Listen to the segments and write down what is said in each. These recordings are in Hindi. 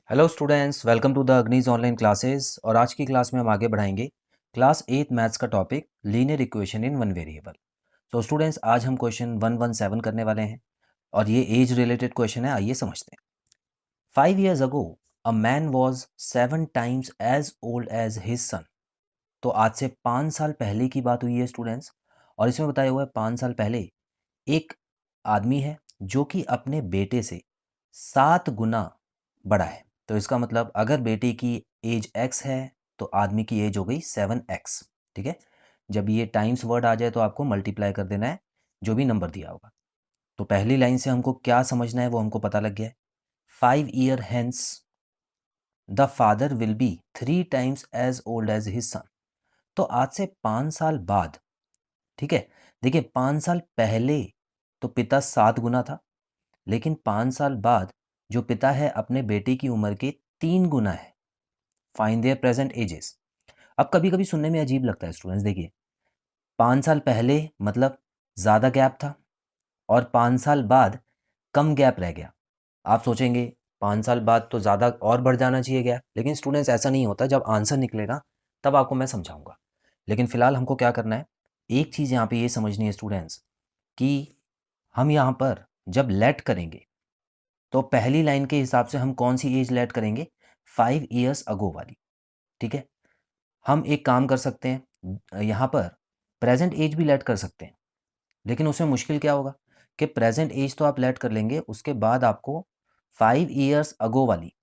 Hello students, welcome to the Agnij online classes. और आज की क्लास में हम आगे बढ़ाएंगे क्लास 8 मैथ्स का topic linear equation in one variable. So students, आज हम क्वेश्चन 117 करने वाले हैं और ये एज रिलेटेड क्वेश्चन है। आइए समझते हैं। 5 years ago a man was 7 times as old as his son. तो आज से 5 साल पहले की बात हुई है स्टूडेंट्स। और इसमें बताया हुआ है 5 साल पहले एक आदमी है जो कि अपने बेटे से 7 गुना बड़ा है। तो इसका मतलब अगर बेटे की एज x है तो आदमी की एज हो गई 7x। ठीक है, जब ये टाइम्स वर्ड आ जाए तो आपको मल्टीप्लाई कर देना है जो भी नंबर दिया होगा। तो पहली लाइन से हमको क्या समझना है वो हमको पता लग गया है। 5 year hence the father will be 3 times as old as his son. तो आज से 5 साल बाद, ठीक है, देखिए 5 साल पहले तो पिता 7 गुना था, लेकिन 5 साल बाद जो पिता है अपने बेटे की उम्र के 3 गुना है। Find there present ages. अब कभी कभी सुनने में अजीब लगता है स्टूडेंट्स, देखिए 5 साल पहले मतलब ज़्यादा गैप था और 5 साल बाद कम गैप रह गया। आप सोचेंगे 5 साल बाद तो ज़्यादा और बढ़ जाना चाहिए गैप, लेकिन स्टूडेंट्स ऐसा नहीं होता। जब आंसर निकलेगा तब आपको मैं समझाऊंगा। लेकिन फिलहाल हमको क्या करना है, एक चीज़ यहाँ पे ये समझनी है स्टूडेंट्स कि हम यहाँ पर जब लेट करेंगे तो पहली लाइन के हिसाब से हम कौन सी एज लेट करेंगे, 5 years अगो वाली। ठीक है, हम एक काम कर सकते हैं, यहाँ पर प्रेजेंट एज भी लेट कर सकते हैं, लेकिन उसमें मुश्किल क्या होगा कि प्रेजेंट एज तो आप लेट कर लेंगे, उसके बाद आपको 5 years अगो वाली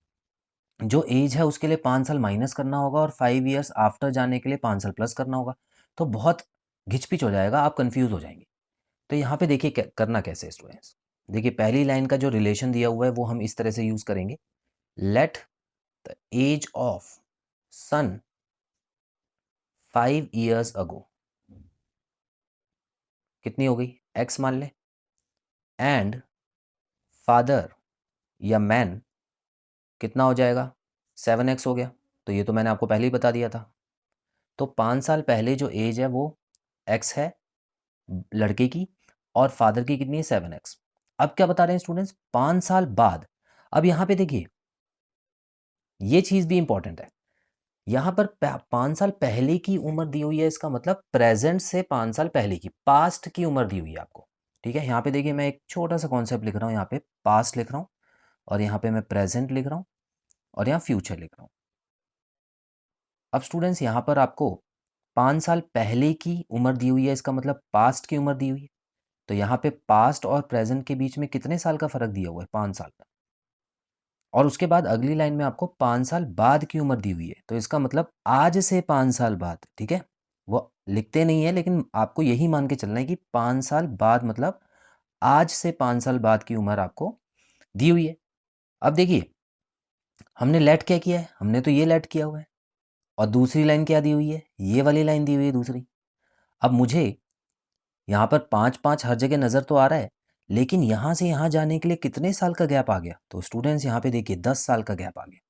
जो एज है उसके लिए 5 साल माइनस करना होगा और 5 years आफ्टर जाने के लिए 5 साल प्लस करना होगा। तो बहुत घिचपिच हो जाएगा, आप कंफ्यूज हो जाएंगे। तो यहाँ पे देखिए करना कैसे है स्टूडेंट्स। देखिए पहली लाइन का जो रिलेशन दिया हुआ है वो हम इस तरह से यूज़ करेंगे। Let the age of son 5 years ago कितनी हो गई, एक्स मान लें, एंड फादर या मैन कितना हो जाएगा, 7x हो गया। तो ये तो मैंने आपको पहले ही बता दिया था। तो 5 साल पहले जो एज है वो x है लड़के की, और फादर की कितनी है, 7x। अब क्या बता रहे हैं स्टूडेंट्स, 5 साल बाद। अब यहाँ पे देखिए ये चीज़ भी इंपॉर्टेंट है। यहाँ पर 5 साल पहले की उम्र दी हुई है, इसका मतलब प्रेजेंट से 5 साल पहले की, पास्ट की उम्र दी हुई है आपको। ठीक है, यहाँ पे देखिए मैं एक छोटा सा कॉन्सेप्ट लिख रहा हूँ, यहाँ पे पास्ट लिख रहा हूँ और यहाँ पे मैं प्रेजेंट लिख रहा हूँ और यहाँ फ्यूचर लिख रहा हूँ। अब स्टूडेंट्स यहाँ पर आपको 5 साल पहले की उम्र दी हुई है, इसका मतलब पास्ट की उम्र दी हुई है। तो यहाँ पे पास्ट और प्रेजेंट के बीच में कितने साल का फर्क दिया हुआ है, 5 साल का। और उसके बाद अगली लाइन में आपको 5 साल बाद की उम्र दी हुई है, तो इसका मतलब आज से 5 साल बाद। ठीक है, वो लिखते नहीं है लेकिन आपको यही मान के चलना है कि 5 साल बाद मतलब आज से 5 साल बाद की उम्र आपको दी हुई है। अब देखिए हमने लेट क्या किया है, हमने तो ये लेट किया हुआ है और दूसरी लाइन क्या दी हुई है, ये वाली लाइन दी हुई है दूसरी। अब मुझे यहाँ पर 5 5 हर जगह नज़र तो आ रहा है, लेकिन यहाँ से यहाँ जाने के लिए कितने साल का गैप आ गया, तो स्टूडेंट्स यहाँ पे देखिए 10 साल का गैप आ गया।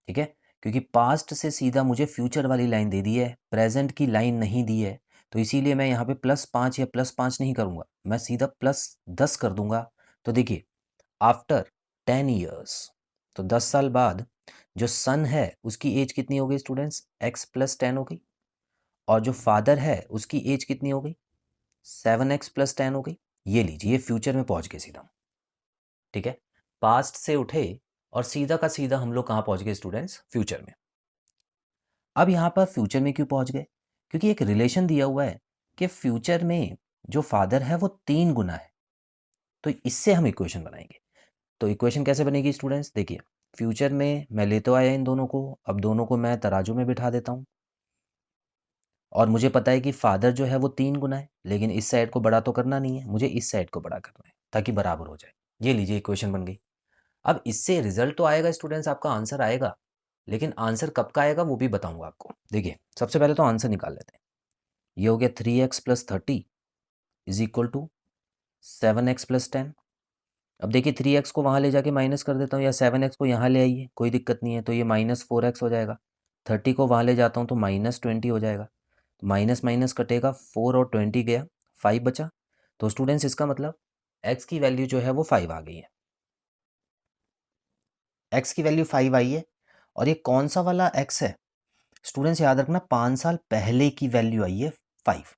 ठीक है, क्योंकि पास्ट से सीधा मुझे फ्यूचर वाली लाइन दे दी है, प्रेजेंट की लाइन नहीं दी है। तो इसीलिए मैं यहाँ पे +5 या +5 नहीं करूँगा, मैं सीधा +10 कर दूंगा। तो देखिए आफ्टर 10 years, तो 10 साल बाद जो सन है उसकी एज कितनी हो गई स्टूडेंट्स, x + 10 हो गई। और जो फादर है उसकी एज कितनी हो गई, 7x + 10 हो गई। ये लीजिए, ये फ्यूचर में पहुंच गए सीधा। ठीक है, पास्ट से उठे और सीधा का सीधा हम लोग कहाँ पहुंच गए स्टूडेंट्स, फ्यूचर में। अब यहाँ पर फ्यूचर में क्यों पहुंच गए, क्योंकि एक रिलेशन दिया हुआ है कि फ्यूचर में जो फादर है वो 3 गुना है। तो इससे हम इक्वेशन बनाएंगे। तो इक्वेशन कैसे बनेगी स्टूडेंट्स, देखिए फ्यूचर में मैं ले तो आया इन दोनों को, अब दोनों को मैं तराजू में बिठा देता हूँ। और मुझे पता है कि फादर जो है वो 3 गुना है, लेकिन इस साइड को बड़ा तो करना नहीं है, मुझे इस साइड को बड़ा करना है ताकि बराबर हो जाए। ये लीजिए इक्वेशन बन गई। अब इससे रिजल्ट तो आएगा स्टूडेंट्स, आपका आंसर आएगा, लेकिन आंसर कब का आएगा वो भी बताऊंगा आपको। देखिए सबसे पहले तो आंसर निकाल लेते हैं। ये हो गया 3x + 30 = 7x + 10। अब देखिए 3x को वहाँ ले जाके माइनस कर देता हूँ, या 7x को यहाँ ले आइए, कोई दिक्कत नहीं है। तो ये -4x हो जाएगा। 30 को वहाँ ले जाता हूँ तो -20 हो जाएगा। माइनस माइनस कटेगा, 4 और 20 गया, 5 बचा। तो स्टूडेंट्स इसका मतलब x की वैल्यू जो है वो 5 आ गई है। x की वैल्यू 5 आई है और ये कौन सा वाला x है स्टूडेंट्स, याद रखना 5 साल पहले की वैल्यू आई है 5।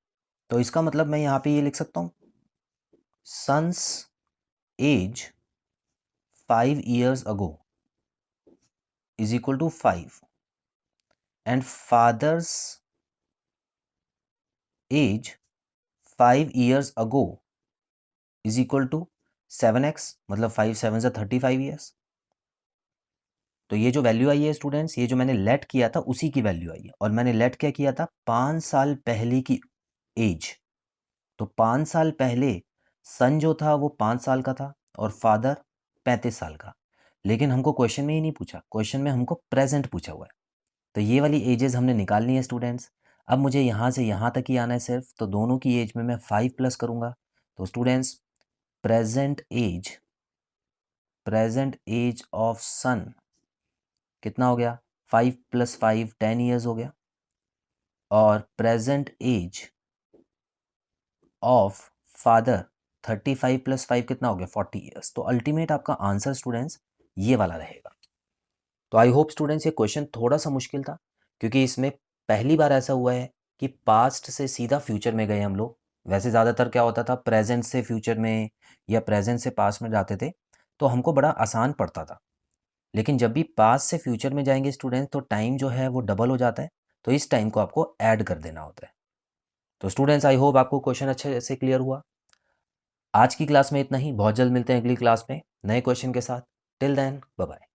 तो इसका मतलब मैं यहाँ पे ये लिख सकता हूँ son's age 5 years ago is equal to 5 and father's age 5 years ago is equal to 7x, मतलब 5 7 से 35 ईयर्स। तो ये जो वैल्यू आई है स्टूडेंट्स, ये जो मैंने लेट किया था उसी की वैल्यू आई है, और मैंने लेट क्या किया था 5 साल पहले की एज। तो 5 साल पहले सन जो था वो 5 साल का था और फादर 35 साल का। लेकिन हमको क्वेश्चन में ही नहीं पूछा, क्वेश्चन में हमको प्रेजेंट पूछा हुआ है। तो ये वाली एजेस हमने निकालनी है स्टूडेंट्स। अब मुझे यहाँ से यहाँ तक ही आना है सिर्फ, तो दोनों की एज में मैं 5 प्लस करूँगा। तो स्टूडेंट्स प्रेजेंट एज ऑफ सन कितना हो गया, 5 + 5 10 ईयर्स हो गया। और प्रेजेंट एज ऑफ फादर 35 + 5 कितना हो गया, 40 ईयर्स। तो अल्टीमेट आपका आंसर स्टूडेंट्स ये वाला रहेगा। तो आई होप स्टूडेंट्स ये क्वेश्चन थोड़ा सा मुश्किल था, क्योंकि इसमें पहली बार ऐसा हुआ है कि पास्ट से सीधा फ्यूचर में गए हम लोग। वैसे ज़्यादातर क्या होता था, प्रेजेंट से फ्यूचर में या प्रेजेंट से पास्ट में जाते थे, तो हमको बड़ा आसान पड़ता था। लेकिन जब भी पास्ट से फ्यूचर में जाएंगे स्टूडेंट्स, तो टाइम जो है वो डबल हो जाता है, तो इस टाइम को आपको ऐड कर देना होता है। तो स्टूडेंट्स आई होप आपको क्वेश्चन अच्छे से क्लियर हुआ। आज की क्लास में इतना ही, बहुत जल्द मिलते हैं अगली क्लास में नए क्वेश्चन के साथ। Till then bye bye.